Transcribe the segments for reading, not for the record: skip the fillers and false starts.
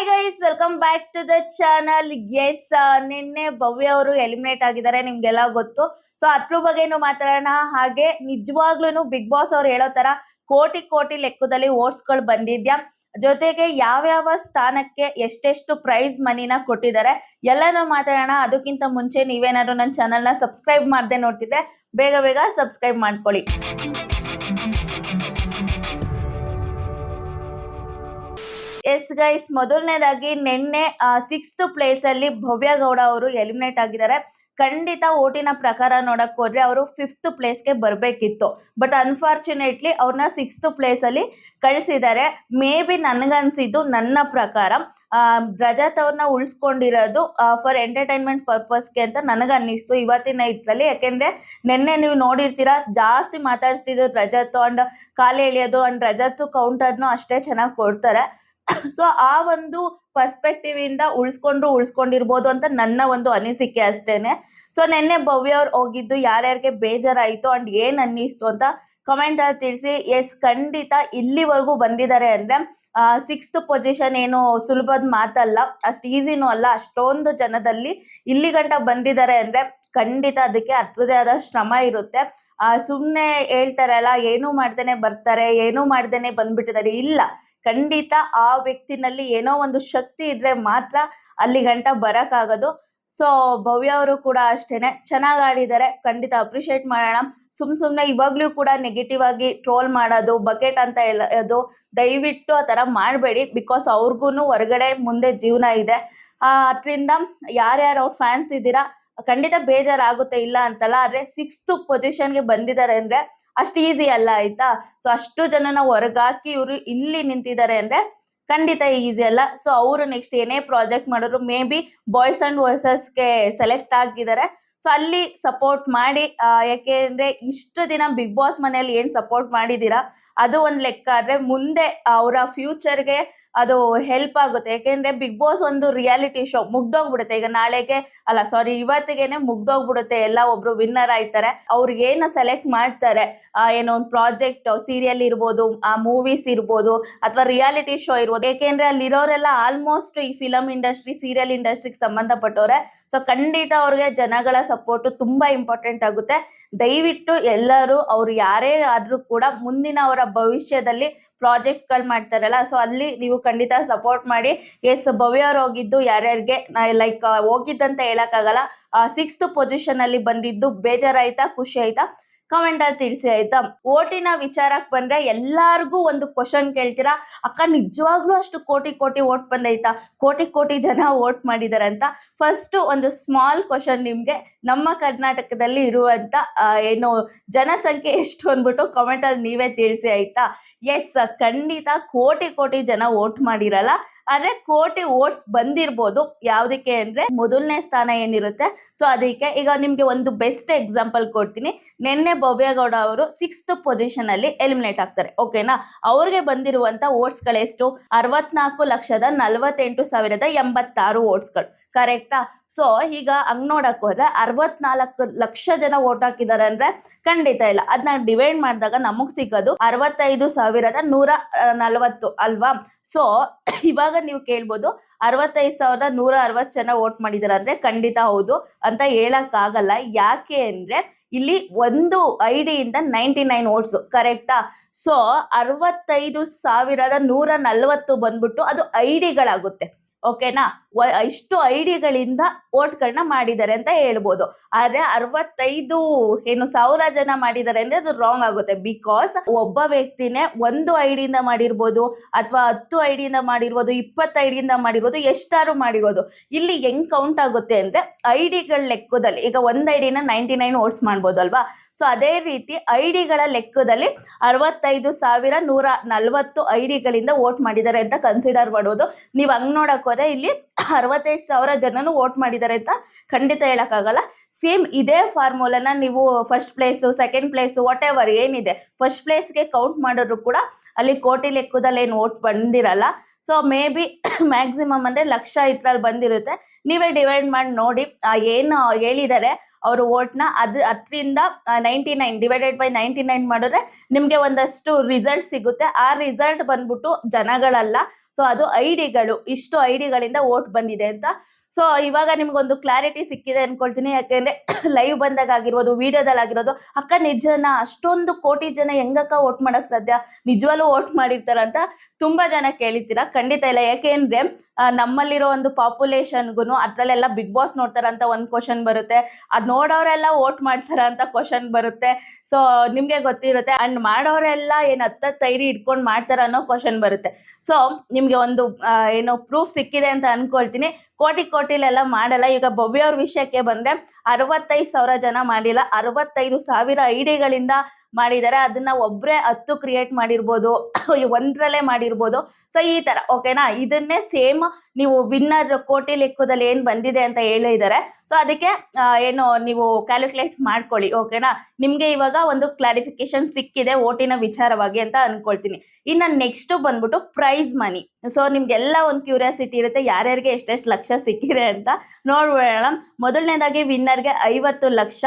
Hi guys, welcome back to the channel. Yes, ನಿನ್ನೆ ಭವ್ಯ ಅವರು eliminate ಆಗಿದ್ದಾರೆ, ನಿಮ್ಗೆಲ್ಲ ಗೊತ್ತು. ಸೊ ಅದ್ರ ಬಗ್ಗೆನು ಮಾತಾಡೋಣ. ಹಾಗೆ ನಿಜವಾಗ್ಲೂ ಬಿಗ್ ಬಾಸ್ ಅವ್ರು ಹೇಳೋ ತರ ಕೋಟಿ ಕೋಟಿ ಲೆಕ್ಕದಲ್ಲಿ ಓಟ್ಸ್ಗಳು ಬಂದಿದ್ಯಾ, ಜೊತೆಗೆ ಯಾವ್ಯಾವ ಸ್ಥಾನಕ್ಕೆ ಎಷ್ಟೆಷ್ಟು ಪ್ರೈಸ್ ಮನಿನ ಕೊಟ್ಟಿದ್ದಾರೆ ಎಲ್ಲಾನು ಮಾತಾಡೋಣ. ಅದಕ್ಕಿಂತ ಮುಂಚೆ ನೀವೇನಾದ್ರು ನನ್ನ ಚಾನಲ್ನ ಸಬ್ಸ್ಕ್ರೈಬ್ ಮಾಡದೆ ನೋಡ್ತಿದ್ರೆ ಬೇಗ ಬೇಗ ಸಬ್ಸ್ಕ್ರೈಬ್ ಮಾಡ್ಕೊಳ್ಳಿ. ಎಸ್ ಗೈಸ್, ಮೊದಲನೇದಾಗಿ ನಿನ್ನೆ 6th ಪ್ಲೇಸ್ ಅಲ್ಲಿ ಭವ್ಯ ಗೌಡ ಅವರು ಎಲಿಮಿನೇಟ್ ಆಗಿದ್ದಾರೆ. ಖಂಡಿತ ಓಟಿನ ಪ್ರಕಾರ ನೋಡಕ್ ಹೋದ್ರೆ ಅವರು 5th ಪ್ಲೇಸ್ಗೆ ಬರಬೇಕಿತ್ತು. ಬಟ್ ಅನ್ಫಾರ್ಚುನೇಟ್ಲಿ ಅವ್ರನ್ನ 6th ಪ್ಲೇಸ್ ಅಲ್ಲಿ ಕಳಿಸಿದ್ದಾರೆ. ಮೇ ಬಿ ನನ್ಗನ್ಸಿದ್ದು, ನನ್ನ ಪ್ರಕಾರ ರಜತ್ ಅವ್ರನ್ನ ಉಳಿಸ್ಕೊಂಡಿರೋದು ಫಾರ್ ಎಂಟರ್ಟೈನ್ಮೆಂಟ್ ಪರ್ಪಸ್ಗೆ ಅಂತ ನನಗನ್ನಿಸ್ತು ಇವತ್ತಿನ ಇದ್ರಲ್ಲಿ. ಯಾಕೆಂದ್ರೆ ನಿನ್ನೆ ನೀವು ನೋಡಿರ್ತೀರಾ, ಜಾಸ್ತಿ ಮಾತಾಡಿಸ್ತಿದ್ರು ರಜತ್ ಅಂಡ್ ಕಾಲು ಎಳೆಯೋದು ಅಂಡ್ ರಜತ್ ಕೌಂಟರ್ನು ಅಷ್ಟೇ ಚೆನ್ನಾಗಿ ಕೊಡ್ತಾರೆ. ಸೊ ಆ ಒಂದು ಪರ್ಸ್ಪೆಕ್ಟಿವ್ ಇಂದ ಉಳಿಸ್ಕೊಂಡಿರ್ಬೋದು ಅಂತ ನನ್ನ ಒಂದು ಅನಿಸಿಕೆ ಅಷ್ಟೇನೆ. ಸೊ ನಿನ್ನೆ ಭವ್ಯ ಅವ್ರು ಹೋಗಿದ್ದು ಯಾರ್ಯಾರಿಗೆ ಬೇಜಾರಾಯಿತು ಅಂಡ್ ಏನ್ ಅನ್ನಿಸ್ತು ಅಂತ ಕಮೆಂಟ್ ಅಲ್ಲಿ ತಿಳಿಸಿ. ಎಸ್, ಖಂಡಿತ ಇಲ್ಲಿವರೆಗೂ ಬಂದಿದ್ದಾರೆ ಅಂದ್ರೆ 6th ಪೊಸಿಷನ್ ಏನು ಸುಲಭದ ಮಾತಲ್ಲ, ಅಷ್ಟು ಈಸಿನೂ ಅಲ್ಲ. ಅಷ್ಟೊಂದು ಜನದಲ್ಲಿ ಇಲ್ಲಿ ಗಂಟ ಬಂದಿದ್ದಾರೆ ಅಂದ್ರೆ ಖಂಡಿತ ಅದಕ್ಕೆ ಅದರದೇ ಆದ ಶ್ರಮ ಇರುತ್ತೆ. ಸುಮ್ಮನೆ ಹೇಳ್ತಾರಲ್ಲ, ಏನೂ ಮಾಡ್ದೇನೆ ಬರ್ತಾರೆ, ಏನೂ ಮಾಡ್ದೇನೆ ಬಂದ್ಬಿಟ್ಟಿದ್ದಾರೆ. ಇಲ್ಲ, ಖಂಡಿತ ಆ ವ್ಯಕ್ತಿನಲ್ಲಿ ಏನೋ ಒಂದು ಶಕ್ತಿ ಇದ್ರೆ ಮಾತ್ರ ಅಲ್ಲಿ ಗಂಟ ಬರಕ್ಕಾಗೋದು. ಸೊ ಭವ್ಯ ಅವರು ಕೂಡ ಅಷ್ಟೇನೆ ಚೆನ್ನಾಗಿ ಆಡಿದ್ದಾರೆ, ಖಂಡಿತ ಅಪ್ರಿಷಿಯೇಟ್ ಮಾಡೋಣ. ಸುಮ್ಮನೆ ಇವಾಗ್ಲೂ ಕೂಡ ನೆಗೆಟಿವ್ ಆಗಿ ಟ್ರೋಲ್ ಮಾಡೋದು, ಬಕೆಟ್ ಅಂತ ಹೇಳೋದು ದಯವಿಟ್ಟು ಆ ಥರ ಮಾಡಬೇಡಿ. ಬಿಕಾಸ್ ಅವ್ರಿಗೂ ಹೊರಗಡೆ ಮುಂದೆ ಜೀವನ ಇದೆ. ಅದರಿಂದ ಯಾರ್ಯಾರು ಅವ್ರ ಫ್ಯಾನ್ಸ್ ಇದ್ದೀರಾ, ಖಂಡಿತ ಬೇಜಾರಾಗುತ್ತೆ, ಇಲ್ಲ ಅಂತಲ್ಲ. ಆದರೆ 6th ಪೊಸಿಷನ್ಗೆ ಬಂದಿದ್ದಾರೆ ಅಂದ್ರೆ ಅಷ್ಟು ಈಸಿ ಅಲ್ಲ, ಆಯ್ತಾ. ಸೊ ಅಷ್ಟು ಜನನ ಹೊರಗಾಕಿ ಇವರು ಇಲ್ಲಿ ನಿಂತಿದ್ದಾರೆ ಅಂದ್ರೆ ಖಂಡಿತ ಈಸಿ ಅಲ್ಲ. ಸೊ ಅವರು ನೆಕ್ಸ್ಟ್ ಏನೇ ಪ್ರಾಜೆಕ್ಟ್ ಮಾಡಿದ್ರು, ಮೇ ಬಿ ಬಾಯ್ಸ್ ಅಂಡ್ ವರ್ಸಸ್ಗೆ ಸೆಲೆಕ್ಟ್ ಆಗಿದ್ದಾರೆ. ಸೊ ಅಲ್ಲಿ ಸಪೋರ್ಟ್ ಮಾಡಿ. ಯಾಕೆಂದ್ರೆ ಇಷ್ಟು ದಿನ ಬಿಗ್ ಬಾಸ್ ಮನೆಯಲ್ಲಿ ಏನ್ ಸಪೋರ್ಟ್ ಮಾಡಿದೀರಾ ಅದು ಒಂದ್ ಲೆಕ್ಕ ಆದ್ರೆ ಮುಂದೆ ಅವರ ಫ್ಯೂಚರ್ಗೆ ಅದು ಹೆಲ್ಪ್ ಆಗುತ್ತೆ. ಯಾಕೆಂದ್ರೆ ಬಿಗ್ ಬಾಸ್ ಒಂದು ರಿಯಾಲಿಟಿ ಶೋ ಮುಗ್ದೋಗ್ಬಿಡುತ್ತೆ. ಈಗ ಇವತ್ತಿಗೆನೆ ಮುಗ್ದೋಗ್ಬಿಡುತ್ತೆ. ಎಲ್ಲ ಒಬ್ರು ವಿನ್ನರ್ ಆಯ್ತಾರೆ, ಅವ್ರಿಗೆ ಏನು ಸೆಲೆಕ್ಟ್ ಮಾಡ್ತಾರೆ, ಏನೋ ಒಂದು ಪ್ರಾಜೆಕ್ಟ್, ಸೀರಿಯಲ್ ಇರ್ಬೋದು, ಆ ಮೂವೀಸ್ ಇರ್ಬೋದು, ಅಥವಾ ರಿಯಾಲಿಟಿ ಶೋ ಇರ್ಬೋದು. ಯಾಕೆಂದ್ರೆ ಅಲ್ಲಿರೋರೆಲ್ಲ ಆಲ್ಮೋಸ್ಟ್ ಈ ಫಿಲಂ ಇಂಡಸ್ಟ್ರಿ, ಸೀರಿಯಲ್ ಇಂಡಸ್ಟ್ರಿಗೆ ಸಂಬಂಧಪಟ್ಟವ್ರೆ. ಸೊ ಖಂಡಿತ ಅವ್ರಿಗೆ ಜನಗಳ ಸಪೋರ್ಟ್ ತುಂಬಾ ಇಂಪಾರ್ಟೆಂಟ್ ಆಗುತ್ತೆ. ದಯವಿಟ್ಟು ಎಲ್ಲರೂ ಅವ್ರು ಯಾರೇ ಆದ್ರೂ ಕೂಡ ಮುಂದಿನ ಅವರ ಭವಿಷ್ಯದಲ್ಲಿ ಪ್ರಾಜೆಕ್ಟ್ಗಳು ಮಾಡ್ತಾರಲ್ಲ, ಸೊ ಅಲ್ಲಿ ನೀವು ಖಂಡಿತ ಸಪೋರ್ಟ್ ಮಾಡಿ. ಎಸ್, ಭವ್ಯ ಅವ್ರು ಹೋಗಿದ್ದು ಯಾರ್ಯಾರಿಗೆ ಲೈಕ್ ಹೋಗಿದ್ದಂತ ಹೇಳಕ್ಕಾಗಲ್ಲ. 6th ಪೊಸಿಷನ್ ಅಲ್ಲಿ ಬಂದಿದ್ದು ಬೇಜಾರಾಯ್ತಾ, ಖುಷಿ ಆಯ್ತಾ, ಕಮೆಂಟ್ ಅಲ್ಲಿ ತಿಳಿಸಿ, ಆಯ್ತಾ. ಓಟಿನ ವಿಚಾರಕ್ಕೆ ಬಂದ್ರೆ ಎಲ್ಲಾರ್ಗೂ ಒಂದು ಕ್ವಶನ್ ಕೇಳ್ತೀರಾ, ಅಕ್ಕ ನಿಜವಾಗ್ಲೂ ಅಷ್ಟು ಕೋಟಿ ಕೋಟಿ ಓಟ್ ಬಂದೈತಾ, ಕೋಟಿ ಕೋಟಿ ಜನ ಓಟ್ ಮಾಡಿದಾರೆ ಅಂತ. ಫಸ್ಟ್ ಒಂದು ಸ್ಮಾಲ್ ಕ್ವಶನ್ ನಿಮ್ಗೆ, ನಮ್ಮ ಕರ್ನಾಟಕದಲ್ಲಿ ಇರುವಂತ ಏನು ಜನಸಂಖ್ಯೆ ಎಷ್ಟು ಅಂದ್ಬಿಟ್ಟು ಕಮೆಂಟ್ ಅಲ್ಲಿ ನೀವೇ ತಿಳಿಸಿ, ಆಯ್ತಾ. ಎಸ್, ಖಂಡಿತ ಕೋಟಿ ಕೋಟಿ ಜನ ವೋಟ್ ಮಾಡಿರಲ್ಲ, ಆದ್ರೆ ಕೋಟಿ ವೋಟ್ಸ್ ಬಂದಿರ್ಬೋದು. ಯಾವ್ದಕ್ಕೆ ಅಂದ್ರೆ ಮೊದಲನೇ ಸ್ಥಾನ ಏನಿರುತ್ತೆ, ಸೊ ಅದಕ್ಕೆ. ಈಗ ನಿಮ್ಗೆ ಒಂದು ಬೆಸ್ಟ್ ಎಕ್ಸಾಂಪಲ್ ಕೊಡ್ತೀನಿ. ನಿನ್ನೆ ಭವ್ಯ ಗೌಡ ಅವರು 6th ಪೊಸಿಷನ್ ಅಲ್ಲಿ ಎಲಿಮಿನೇಟ್ ಆಗ್ತಾರೆ, ಓಕೆನಾ. ಅವ್ರಿಗೆ ಬಂದಿರುವಂತ ವೋಟ್ಸ್ ಗಳೆಷ್ಟು? 64,48,086 ವೋಟ್ಸ್ಗಳು, ಕರೆಕ್ಟಾ. ಸೊ ಈಗ ಹಂಗ್ ನೋಡಕ್ ಹೋದ್ರೆ 64 ಲಕ್ಷ ಜನ ವೋಟ್ ಹಾಕಿದ್ದಾರೆ ಅಂದ್ರೆ ಖಂಡಿತ ಇಲ್ಲ. ಅದನ್ನ ಡಿವೈಡ್ ಮಾಡಿದಾಗ ನಮಗ್ ಸಿಗೋದು 65,140 ಅಲ್ವಾ. ಸೊ ಇವಾಗ ನೀವು ಕೇಳ್ಬೋದು 65,160 ಜನ ವೋಟ್ ಮಾಡಿದಾರೆ ಅಂದ್ರೆ ಖಂಡಿತ ಹೌದು ಅಂತ ಹೇಳಕ್ ಆಗಲ್ಲ. ಯಾಕೆ ಅಂದ್ರೆ ಇಲ್ಲಿ ಒಂದು ಐಡಿಯಿಂದ 99 ವೋಟ್ಸ್, ಕರೆಕ್ಟಾ. ಸೊ 65,140 ಬಂದ್ಬಿಟ್ಟು ಅದು ಐಡಿಗಳಾಗುತ್ತೆ, ಓಕೆನಾ. ಇಷ್ಟು ಐಡಿಗಳಿಂದ ವೋಟ್ಗಳನ್ನ ಮಾಡಿದ್ದಾರೆ ಅಂತ ಹೇಳ್ಬೋದು. ಆದ್ರೆ 65,000 ಜನ ಮಾಡಿದ್ದಾರೆ ಅಂದ್ರೆ ಅದು ರಾಂಗ್ ಆಗುತ್ತೆ. ಬಿಕಾಸ್ ಒಬ್ಬ ವ್ಯಕ್ತಿನೇ ಒಂದು ಐಡಿಯಿಂದ ಮಾಡಿರ್ಬೋದು, ಅಥವಾ 10 ಐಡಿಯಿಂದ ಮಾಡಿರ್ಬೋದು, 20 ಐಡಿಯಿಂದ ಮಾಡಿರ್ಬೋದು, ಎಷ್ಟಾರು ಮಾಡಿರ್ಬೋದು. ಇಲ್ಲಿ ಹೆಂಗ್ ಕೌಂಟ್ ಆಗುತ್ತೆ ಅಂದ್ರೆ ಐಡಿಗಳ ಲೆಕ್ಕದಲ್ಲಿ. ಈಗ ಒಂದ್ ಐಡಿನ 99 ವೋಟ್ಸ್ ಮಾಡ್ಬೋದು ಅಲ್ವಾ. ಸೊ ಅದೇ ರೀತಿ ಐಡಿಗಳ ಲೆಕ್ಕದಲ್ಲಿ 65,140 ಐಡಿಗಳಿಂದ ವೋಟ್ ಮಾಡಿದ್ದಾರೆ ಅಂತ ಕನ್ಸಿಡರ್ ಮಾಡೋದು. ನೀವು ಹಂಗ್ ನೋಡಕ್ ಹೋದ್ರೆ ಇಲ್ಲಿ 65,000 ಜನನು ವೋಟ್ ಮಾಡಿದ್ದಾರೆ ಅಂತ ಖಂಡಿತ ಹೇಳಕ್ಕಾಗಲ್ಲ. ಸೇಮ್ ಇದೇ ಫಾರ್ಮುಲಾನ ನೀವು first place, second place, what ever ಏನಿದೆ, ಫಸ್ಟ್ ಪ್ಲೇಸ್ಗೆ ಕೌಂಟ್ ಮಾಡಿದ್ರು ಕೂಡ ಅಲ್ಲಿ ಕೋಟಿ ಲೆಕ್ಕದಲ್ಲಿ ಏನು ವೋಟ್ ಬಂದಿರಲ್ಲ. ಸೊ ಮೇ ಬಿ ಮ್ಯಾಕ್ಸಿಮಮ್ ಅಂದರೆ 1,00,000 ಇದ್ರಲ್ಲಿ ಬಂದಿರುತ್ತೆ. ನೀವೇ ಡಿವೈಡ್ ಮಾಡಿ ನೋಡಿ ಏನು ಹೇಳಿದ್ದಾರೆ ಅವರು ವೋಟ್ನ ಅದು 10ರಿಂದ 99 ಡಿವೈಡೆಡ್ ಬೈ 99 ಮಾಡಿದ್ರೆ ನಿಮಗೆ ಒಂದಷ್ಟು ರಿಸಲ್ಟ್ ಸಿಗುತ್ತೆ. ಆ ರಿಸಲ್ಟ್ ಬಂದ್ಬಿಟ್ಟು ಜನಗಳಲ್ಲ, ಸೊ ಅದು ಐಡಿಗಳು, ಇಷ್ಟು ಐಡಿಗಳಿಂದ ವೋಟ್ ಬಂದಿದೆ ಅಂತ. ಸೊ ಇವಾಗ ನಿಮ್ಗೊಂದು ಕ್ಲಾರಿಟಿ ಸಿಕ್ಕಿದೆ ಅನ್ಕೊಳ್ತೀನಿ. ಯಾಕೆಂದ್ರೆ ಲೈವ್ ಬಂದಾಗ ಆಗಿರ್ಬೋದು, ವಿಡಿಯೋದಲ್ಲಿ ಆಗಿರೋದು, ಅಕ್ಕ ನಿಜನ ಅಷ್ಟೊಂದು ಕೋಟಿ ಜನ ಹೆಂಗಕ್ಕ ವೋಟ್ ಮಾಡಕ್ ಸಾಧ್ಯ, ನಿಜವಾಗ್ಲೂ ವೋಟ್ ಮಾಡಿರ್ತಾರಂತ ತುಂಬಾ ಜನ ಕೇಳಿರ್ತೀರಾ. ಖಂಡಿತ ಇಲ್ಲ. ಯಾಕೆಂದ್ರೆ ನಮ್ಮಲ್ಲಿರೋ ಒಂದು ಪಾಪ್ಯುಲೇಷನ್ಗೂ ಅದ್ರಲ್ಲೆಲ್ಲ ಬಿಗ್ ಬಾಸ್ ನೋಡ್ತಾರಂತ ಒಂದು ಕ್ವಶನ್ ಬರುತ್ತೆ, ಅದ್ ನೋಡೋರೆಲ್ಲ ವೋಟ್ ಮಾಡ್ತಾರ ಅಂತ ಕ್ವಶನ್ ಬರುತ್ತೆ. ಸೊ ನಿಮ್ಗೆ ಗೊತ್ತಿರುತ್ತೆ. ಅಂಡ್ ಮಾಡೋರೆಲ್ಲ ಏನ್ 10 ಐಡಿ ಇಟ್ಕೊಂಡು ಮಾಡ್ತಾರ ಅನ್ನೋ ಕ್ವಶನ್ ಬರುತ್ತೆ. ಸೊ ನಿಮ್ಗೆ ಒಂದು ಏನೋ ಪ್ರೂಫ್ ಸಿಕ್ಕಿದೆ ಅಂತ ಅನ್ಕೊಳ್ತೀನಿ. ಕೋಟಿಲೆಲ್ಲ ಮಾಡಲ್ಲ. ಈಗ ಭವ್ಯ ಅವ್ರ ವಿಷಯಕ್ಕೆ ಬಂದ್ರೆ 65,000 ಜನ ಮಾಡಿಲ್ಲ, 65,000 ಐಡಿಗಳಿಂದ ಮಾಡಿದ್ದಾರೆ. ಅದನ್ನ ಒಬ್ರೆ 10 ಕ್ರಿಯೇಟ್ ಮಾಡಿರ್ಬೋದು, ಒಂದ್ರಲ್ಲೇ ಮಾಡಿರ್ಬೋದು. ಸೊ ಈ ತರ ಓಕೆನಾ. ಇದನ್ನೇ ಸೇಮ್ ನೀವು ವಿನ್ನರ್ ಕೋಟಿ ಲೆಕ್ಕದಲ್ಲಿ ಏನ್ ಬಂದಿದೆ ಅಂತ ಹೇಳಿದ್ದಾರೆ. ಸೊ ಅದಕ್ಕೆ ಏನು ನೀವು ಕ್ಯಾಲ್ಕುಲೇಟ್ ಮಾಡ್ಕೊಳ್ಳಿ ಓಕೆನಾ. ನಿಮ್ಗೆ ಇವಾಗ ಒಂದು ಕ್ಲಾರಿಫಿಕೇಶನ್ ಸಿಕ್ಕಿದೆ ಓಟಿನ ವಿಚಾರವಾಗಿ ಅಂತ ಅನ್ಕೊಳ್ತೀನಿ. ಇನ್ನು ನೆಕ್ಸ್ಟ್ ಬಂದ್ಬಿಟ್ಟು ಪ್ರೈಸ್ ಮನಿ. ಸೊ ನಿಮ್ಗೆಲ್ಲ ಒಂದು ಕ್ಯೂರಿಯಾಸಿಟಿ ಇರುತ್ತೆ ಯಾರ್ಯಾರಿಗೆ ಎಷ್ಟೆಷ್ಟು ಲಕ್ಷ ಸಿಕ್ಕಿದೆ ಅಂತ ನೋಡ್ಬೇಡ. ಮೊದಲನೇದಾಗಿ ವಿನ್ನರ್ಗೆ 50 ಲಕ್ಷ,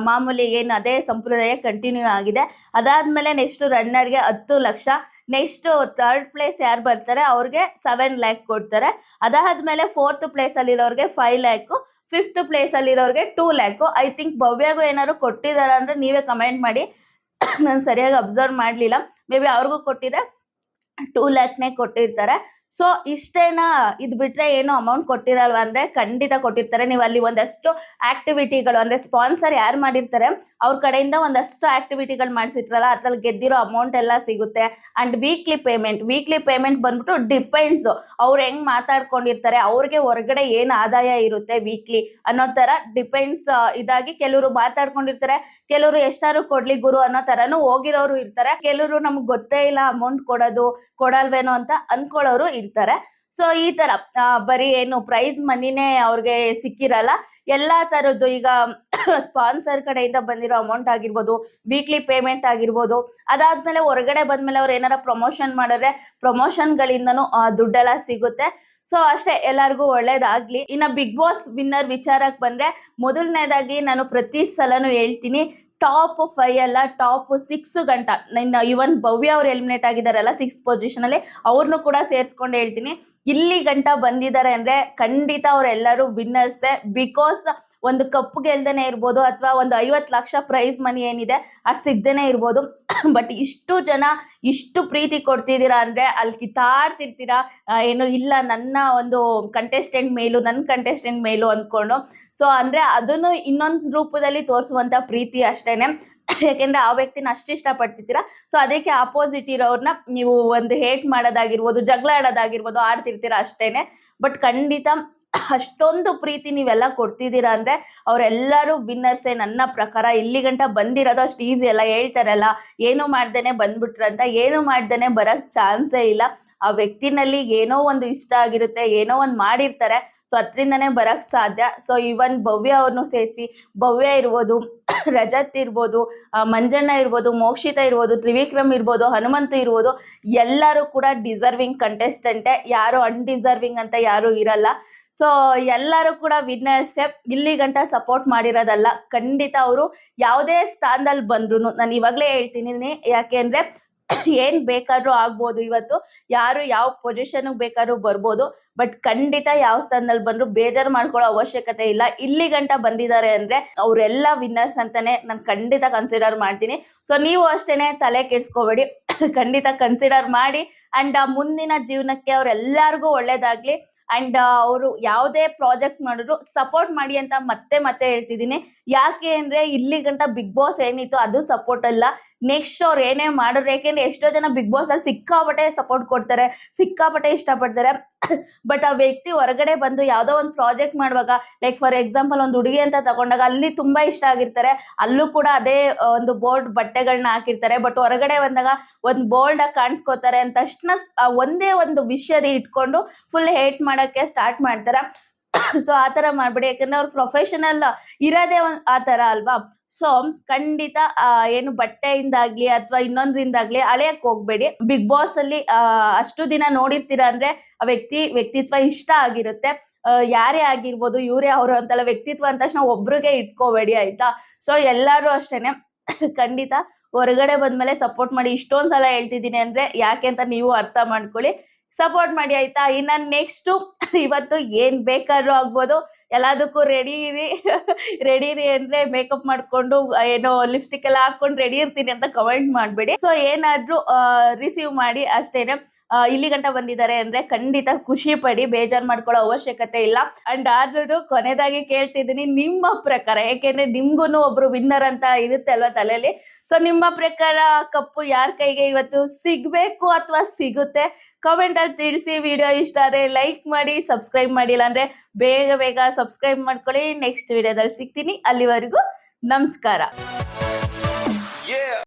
ಮಾಮೂಲಿ ಏನು ಅದೇ ಸಂಪ್ರದಾಯ ಕಂಟಿನ್ಯೂ ಆಗಿದೆ. ಅದಾದ್ಮೇಲೆ ನೆಕ್ಸ್ಟ್ ರನ್ನರ್ಗೆ 10 ಲಕ್ಷ, ನೆಕ್ಸ್ಟ್ ಥರ್ಡ್ ಪ್ಲೇಸ್ ಯಾರು ಬರ್ತಾರೆ ಅವ್ರಿಗೆ 7 ಲ್ಯಾಕ್ ಕೊಡ್ತಾರೆ. ಅದಾದ್ಮೇಲೆ 4th ಪ್ಲೇಸಲ್ಲಿರೋರಿಗೆ 5 ಲ್ಯಾಕು, 5th ಪ್ಲೇಸಲ್ಲಿರೋರಿಗೆ 2 ಲ್ಯಾಕು. ಐ ಥಿಂಕ್ ಭವ್ಯಗೂ ಏನಾದ್ರು ಕೊಟ್ಟಿದ್ದಾರೆ ಅಂದರೆ ನೀವೇ ಕಮೆಂಟ್ ಮಾಡಿ. ನಾನು ಸರಿಯಾಗಿ ಅಬ್ಸರ್ವ್ ಮಾಡಲಿಲ್ಲ. ಮೇ ಬಿ ಅವ್ರಿಗೂ ಕೊಟ್ಟಿದ್ರೆ 2 ಲ್ಯಾಕ್ನೇ ಕೊಟ್ಟಿರ್ತಾರೆ. ಸೊ ಇಷ್ಟೇನಾ? ಇದು ಬಿಟ್ಟರೆ ಏನು ಅಮೌಂಟ್ ಕೊಟ್ಟಿರಲ್ವ ಅಂದರೆ ಖಂಡಿತ ಕೊಟ್ಟಿರ್ತಾರೆ. ನೀವು ಅಲ್ಲಿ ಒಂದಷ್ಟು ಆ್ಯಕ್ಟಿವಿಟಿಗಳು ಅಂದರೆ ಸ್ಪಾನ್ಸರ್ ಯಾರು ಮಾಡಿರ್ತಾರೆ ಅವ್ರ ಕಡೆಯಿಂದ ಒಂದಷ್ಟು ಆ್ಯಕ್ಟಿವಿಟಿಗಳು ಮಾಡಿಸಿರ್ತಾರಲ್ಲ, ಅದ್ರಲ್ಲಿ ಗೆದ್ದಿರೋ ಅಮೌಂಟ್ ಎಲ್ಲ ಸಿಗುತ್ತೆ. ಆ್ಯಂಡ್ ವೀಕ್ಲಿ ಪೇಮೆಂಟ್ ಬಂದ್ಬಿಟ್ಟು ಡಿಪೆಂಡ್ಸು ಅವ್ರು ಹೆಂಗೆ ಮಾತಾಡ್ಕೊಂಡಿರ್ತಾರೆ, ಅವ್ರಿಗೆ ಹೊರಗಡೆ ಏನು ಆದಾಯ ಇರುತ್ತೆ ವೀಕ್ಲಿ ಅನ್ನೋ ಥರ ಡಿಪೆಂಡ್ಸ್. ಇದಾಗಿ ಕೆಲವರು ಮಾತಾಡ್ಕೊಂಡಿರ್ತಾರೆ, ಕೆಲವರು ಎಷ್ಟಾದ್ರು ಕೊಡ್ಲಿ ಗುರು ಅನ್ನೋ ಥರನೂ ಹೋಗಿರೋರು ಇರ್ತಾರೆ. ಕೆಲವರು ನಮ್ಗೆ ಗೊತ್ತೇ ಇಲ್ಲ ಅಮೌಂಟ್ ಕೊಡಲ್ವೇನೋ ಅಂತ ಅನ್ಕೊಳ್ಳೋರು ಇರ್ತಾರೆ. ಸೊ ಈ ತರ ಬರೀ ಏನು ಪ್ರೈಸ್ ಮನಿನೇ ಅವ್ರಿಗೆ ಸಿಕ್ಕಿರಲ್ಲ, ಎಲ್ಲಾ ತರದ್ದು ಈಗ ಸ್ಪಾನ್ಸರ್ ಕಡೆಯಿಂದ ಬಂದಿರೋ ಅಮೌಂಟ್ ಆಗಿರ್ಬೋದು, ವೀಕ್ಲಿ ಪೇಮೆಂಟ್ ಆಗಿರ್ಬೋದು, ಅದಾದ್ಮೇಲೆ ಹೊರಗಡೆ ಬಂದ್ಮೇಲೆ ಅವ್ರು ಏನಾರ ಪ್ರಮೋಷನ್ ಮಾಡಿದ್ರೆ ಪ್ರಮೋಷನ್ಗಳಿಂದನೂ ದುಡ್ಡೆಲ್ಲ ಸಿಗುತ್ತೆ. ಸೊ ಅಷ್ಟೇ, ಎಲ್ಲರಿಗೂ ಒಳ್ಳೇದಾಗ್ಲಿ. ಇನ್ನು ಬಿಗ್ ಬಾಸ್ ವಿನ್ನರ್ ವಿಚಾರಕ್ಕೆ ಬಂದ್ರೆ ಮೊದಲನೇದಾಗಿ ನಾನು ಪ್ರತಿ ಸಲನೂ ಹೇಳ್ತೀನಿ, ಟಾಪ್ 5 ಅಲ್ಲ, ಟಾಪ್ 6 ಗಂಟ. ಇವನ್ ಭವ್ಯ ಅವ್ರು ಎಲಿಮಿನೇಟ್ ಆಗಿದ್ದಾರಲ್ಲ 6th ಪೊಸಿಷನಲ್ಲಿ, ಅವ್ರನ್ನೂ ಕೂಡ ಸೇರಿಸ್ಕೊಂಡು ಹೇಳ್ತೀನಿ. ಇಲ್ಲಿ ಗಂಟ ಬಂದಿದ್ದಾರೆ ಅಂದರೆ ಖಂಡಿತ ಅವರೆಲ್ಲರೂ ವಿನ್ನರ್ಸೇ. ಬಿಕಾಸ್ ಒಂದು ಕಪ್ಪು ಗೆಲ್ದೇನೆ ಇರ್ಬೋದು, ಅಥವಾ ಒಂದು 50 ಲಕ್ಷ ಪ್ರೈಸ್ ಮನಿ ಏನಿದೆ ಅದು ಸಿಗ್ದೇನೆ ಇರ್ಬೋದು. ಬಟ್ ಇಷ್ಟು ಜನ ಇಷ್ಟು ಪ್ರೀತಿ ಕೊಡ್ತಿದ್ದೀರಾ ಅಂದರೆ ಅಲ್ಲಿ ಕಿತ್ತಾಡ್ತಿರ್ತೀರಾ, ಏನು ಇಲ್ಲ ನನ್ನ ಒಂದು ಕಂಟೆಸ್ಟೆಂಟ್ ಮೇಲು ಅಂದ್ಕೊಂಡು. ಸೊ ಅಂದರೆ ಅದನ್ನು ಇನ್ನೊಂದು ರೂಪದಲ್ಲಿ ತೋರಿಸುವಂಥ ಪ್ರೀತಿ ಅಷ್ಟೇನೆ. ಯಾಕೆಂದರೆ ಆ ವ್ಯಕ್ತಿನ ಅಷ್ಟು ಇಷ್ಟಪಡ್ತಿರ್ತೀರಾ. ಸೊ ಅದಕ್ಕೆ ಆಪೋಸಿಟ್ ಇರೋರನ್ನ ನೀವು ಒಂದು ಹೇಟ್ ಮಾಡೋದಾಗಿರ್ಬೋದು, ಜಗಳ ಆಡೋದಾಗಿರ್ಬೋದು ಆಡ್ತಿರ್ತೀರಾ ಅಷ್ಟೇನೆ. ಬಟ್ ಖಂಡಿತ ಅಷ್ಟೊಂದು ಪ್ರೀತಿ ನೀವೆಲ್ಲ ಕೊಡ್ತಿದ್ದೀರಾ ಅಂದರೆ ಅವರೆಲ್ಲರೂ ವಿನ್ನರ್ಸೇ ನನ್ನ ಪ್ರಕಾರ. ಇಲ್ಲಿ ಗಂಟ ಬಂದಿರೋದು ಅಷ್ಟು ಈಸಿ ಅಲ್ಲ. ಹೇಳ್ತಾರಲ್ಲ ಏನು ಮಾಡ್ದೇನೆ ಬಂದ್ಬಿಟ್ರಂತ, ಏನು ಮಾಡ್ದೇನೆ ಬರೋಕ್ಕೆ ಚಾನ್ಸೇ ಇಲ್ಲ. ಆ ವ್ಯಕ್ತಿನಲ್ಲಿ ಏನೋ ಒಂದು ಇಷ್ಟ ಆಗಿರುತ್ತೆ, ಏನೋ ಒಂದು ಮಾಡಿರ್ತಾರೆ, ಸೊ ಅದರಿಂದನೇ ಬರೋಕ್ಕೆ ಸಾಧ್ಯ. ಸೊ ಇವನ್ ಭವ್ಯ ಅವ್ರನ್ನೂ ಸೇರಿಸಿ, ಭವ್ಯ ಇರ್ಬೋದು, ರಜತ್ ಇರ್ಬೋದು, ಮಂಜಣ್ಣ ಇರ್ಬೋದು, ಮೋಕ್ಷಿತಾ ಇರ್ಬೋದು, ತ್ರಿವಿಕ್ರಮ್ ಇರ್ಬೋದು, ಹನುಮಂತು ಇರ್ಬೋದು, ಎಲ್ಲರೂ ಕೂಡ ಡಿಸರ್ವಿಂಗ್ ಕಂಟೆಸ್ಟೆಂಟೇ. ಯಾರು ಅನ್ಡಿಸರ್ವಿಂಗ್ ಅಂತ ಯಾರೂ ಇರಲ್ಲ. ಸೊ ಎಲ್ಲರೂ ಕೂಡ ವಿನ್ನರ್ಸೇ. ಇಲ್ಲಿ ಗಂಟ ಸಪೋರ್ಟ್ ಮಾಡಿರೋದಲ್ಲ, ಖಂಡಿತ ಅವರು ಯಾವುದೇ ಸ್ಥಾನದಲ್ಲಿ ಬಂದ್ರು ನಾನು ಇವಾಗಲೇ ಹೇಳ್ತೀನಿ. ಯಾಕೆಂದರೆ ಏನು ಬೇಕಾದ್ರೂ ಆಗ್ಬೋದು, ಇವತ್ತು ಯಾರು ಯಾವ ಪೊಸಿಷನ್ಗೆ ಬೇಕಾದ್ರೂ ಬರ್ಬೋದು. ಬಟ್ ಖಂಡಿತ ಯಾವ ಸ್ಥಾನದಲ್ಲಿ ಬಂದರೂ ಬೇಜಾರು ಮಾಡ್ಕೊಳ್ಳೋ ಅವಶ್ಯಕತೆ ಇಲ್ಲ. ಇಲ್ಲಿ ಗಂಟ ಬಂದಿದ್ದಾರೆ ಅಂದರೆ ಅವರೆಲ್ಲ ವಿನ್ನರ್ಸ್ ಅಂತಲೇ ನಾನು ಖಂಡಿತ ಕನ್ಸಿಡರ್ ಮಾಡ್ತೀನಿ. ಸೊ ನೀವು ಅಷ್ಟೇ ತಲೆ ಕೆಡಿಸ್ಕೋಬೇಡಿ, ಖಂಡಿತ ಕನ್ಸಿಡರ್ ಮಾಡಿ. ಆ್ಯಂಡ್ ಮುಂದಿನ ಜೀವನಕ್ಕೆ ಅವರೆಲ್ಲರಿಗೂ ಒಳ್ಳೇದಾಗಲಿ. ಆ್ಯಂಡ್ ಅವರು ಯಾವುದೇ ಪ್ರಾಜೆಕ್ಟ್ ಮಾಡಿದ್ರು ಸಪೋರ್ಟ್ ಮಾಡಿ ಅಂತ ಮತ್ತೆ ಹೇಳ್ತಿದ್ದೀನಿ. ಯಾಕೆ ಅಂದರೆ ಇಲ್ಲಿ ಗಂಟ ಬಿಗ್ ಬಾಸ್ ಏನಿತ್ತು ಅದು ಸಪೋರ್ಟ್ ಅಲ್ಲ. ನೆಕ್ಸ್ಟ್ ಅವ್ರು ಏನೇ ಮಾಡಿದ್ರು, ಯಾಕೆಂದರೆ ಎಷ್ಟೋ ಜನ ಬಿಗ್ ಬಾಸಲ್ಲಿ ಸಿಕ್ಕಾಪಟ್ಟೆ ಸಪೋರ್ಟ್ ಕೊಡ್ತಾರೆ, ಸಿಕ್ಕಾಪಟ್ಟೆ ಇಷ್ಟಪಡ್ತಾರೆ. ಬಟ್ ಆ ವ್ಯಕ್ತಿ ಹೊರಗಡೆ ಬಂದು ಯಾವುದೋ ಒಂದು ಪ್ರಾಜೆಕ್ಟ್ ಮಾಡುವಾಗ, ಲೈಕ್ ಫಾರ್ ಎಕ್ಸಾಂಪಲ್ ಒಂದು ಹುಡುಗಿ ಅಂತ ತಗೊಂಡಾಗ ಅಲ್ಲಿ ತುಂಬ ಇಷ್ಟ ಆಗಿರ್ತಾರೆ, ಅಲ್ಲೂ ಕೂಡ ಅದೇ ಒಂದು ಬೋಲ್ಡ್ ಬಟ್ಟೆಗಳನ್ನ ಹಾಕಿರ್ತಾರೆ. ಬಟ್ ಹೊರಗಡೆ ಬಂದಾಗ ಒಂದು ಬೋಲ್ಡಾಗಿ ಕಾಣಿಸ್ಕೋತಾರೆ ಅಂತ ತಕ್ಷಣ ಒಂದೇ ಒಂದು ವಿಷಯದ ಇಟ್ಕೊಂಡು ಫುಲ್ ಹೇಟ್ ಮಾಡೋಕ್ಕೆ ಸ್ಟಾರ್ಟ್ ಮಾಡ್ತಾರೆ. ಸೊ ಆ ಥರ ಮಾಡಬೇಡಿ, ಯಾಕಂದ್ರೆ ಅವ್ರು ಪ್ರೊಫೆಷನಲ್ ಇರೋದೇ ಆ ಥರ ಅಲ್ವಾ. ಸೊ ಖಂಡಿತ ಏನು ಬಟ್ಟೆಯಿಂದಾಗ್ಲಿ ಅಥವಾ ಇನ್ನೊಂದ್ರಿಂದಾಗ್ಲಿ ಅಳೆಯಕ್ ಹೋಗ್ಬೇಡಿ. ಬಿಗ್ ಬಾಸ್ ಅಲ್ಲಿ ಅಷ್ಟು ದಿನ ನೋಡಿರ್ತೀರಾ ಅಂದ್ರೆ ಆ ವ್ಯಕ್ತಿತ್ವ ಇಷ್ಟ ಆಗಿರುತ್ತೆ. ಯಾರೇ ಆಗಿರ್ಬೋದು, ಇವರೇ ಅವರು ಅಂತಲ್ಲ, ವ್ಯಕ್ತಿತ್ವ ಅಂದ ತಕ್ಷಣ ಒಬ್ರಿಗೆ ಇಟ್ಕೋಬೇಡಿ ಆಯ್ತಾ. ಸೊ ಎಲ್ಲರೂ ಅಷ್ಟೇನೆ ಖಂಡಿತ ಹೊರಗಡೆ ಬಂದ್ಮೇಲೆ ಸಪೋರ್ಟ್ ಮಾಡಿ. ಇಷ್ಟೊಂದ್ ಸಲ ಹೇಳ್ತಿದ್ದೀನಿ ಅಂದ್ರೆ ಯಾಕೆ ಅಂತ ನೀವು ಅರ್ಥ ಮಾಡ್ಕೊಳ್ಳಿ, ಸಪೋರ್ಟ್ ಮಾಡಿ ಆಯ್ತಾ. ಇನ್ನ ನೆಕ್ಸ್ಟ್ ಇವತ್ತು ಏನ್ ಬೇಕಾದ್ರೂ ಆಗ್ಬೋದು, ಎಲ್ಲದಕ್ಕೂ ರೆಡಿ ಇರಿ. ರೆಡಿ ಇರಿ ಅಂದ್ರೆ ಮೇಕಪ್ ಮಾಡ್ಕೊಂಡು ಏನೋ ಲಿಪ್ಸ್ಟಿಕ್ ಎಲ್ಲ ಹಾಕೊಂಡು ರೆಡಿ ಇರ್ತೀನಿ ಅಂತ ಕಮೆಂಟ್ ಮಾಡ್ಬೇಡಿ. ಸೊ ಏನಾದ್ರೂ ರಿಸೀವ್ ಮಾಡಿ ಅಷ್ಟೇನೆ. ಇಲ್ಲಿ ಗಂಟ ಬಂದಿದ್ದಾರೆ ಅಂದ್ರೆ ಖಂಡಿತ ಖುಷಿ ಪಡಿ, ಬೇಜಾರ್ ಮಾಡ್ಕೊಳ್ಳೋ ಅವಶ್ಯಕತೆ ಇಲ್ಲ. ಅಂಡ್ ಆದ್ರೂ ಕೊನೆದಾಗಿ ಕೇಳ್ತಿದ್ದೀನಿ ನಿಮ್ಮ ಪ್ರಕಾರ, ಯಾಕೆಂದ್ರೆ ನಿಮ್ಗೂನು ಒಬ್ರು ವಿನ್ನರ್ ಅಂತ ಇರುತ್ತೆ ಅಲ್ವಾ ತಲೆಯಲ್ಲಿ. ಸೊ ನಿಮ್ಮ ಪ್ರಕಾರ ಕಪ್ಪು ಯಾರ ಕೈಗೆ ಇವತ್ತು ಸಿಗ್ಬೇಕು ಅಥವಾ ಸಿಗುತ್ತೆ, ಕಾಮೆಂಟ್ ಅಲ್ಲಿ ತಿಳಿಸಿ. ವಿಡಿಯೋ ಇಷ್ಟ ಆದ್ರೆ ಲೈಕ್ ಮಾಡಿ, ಸಬ್ಸ್ಕ್ರೈಬ್ ಮಾಡಿಲ್ಲ ಅಂದ್ರೆ ಬೇಗ ಬೇಗ ಸಬ್ಸ್ಕ್ರೈಬ್ ಮಾಡ್ಕೊಳ್ಳಿ. ನೆಕ್ಸ್ಟ್ ವಿಡಿಯೋದಲ್ಲಿ ಸಿಗ್ತೀನಿ, ಅಲ್ಲಿವರೆಗೂ ನಮಸ್ಕಾರ.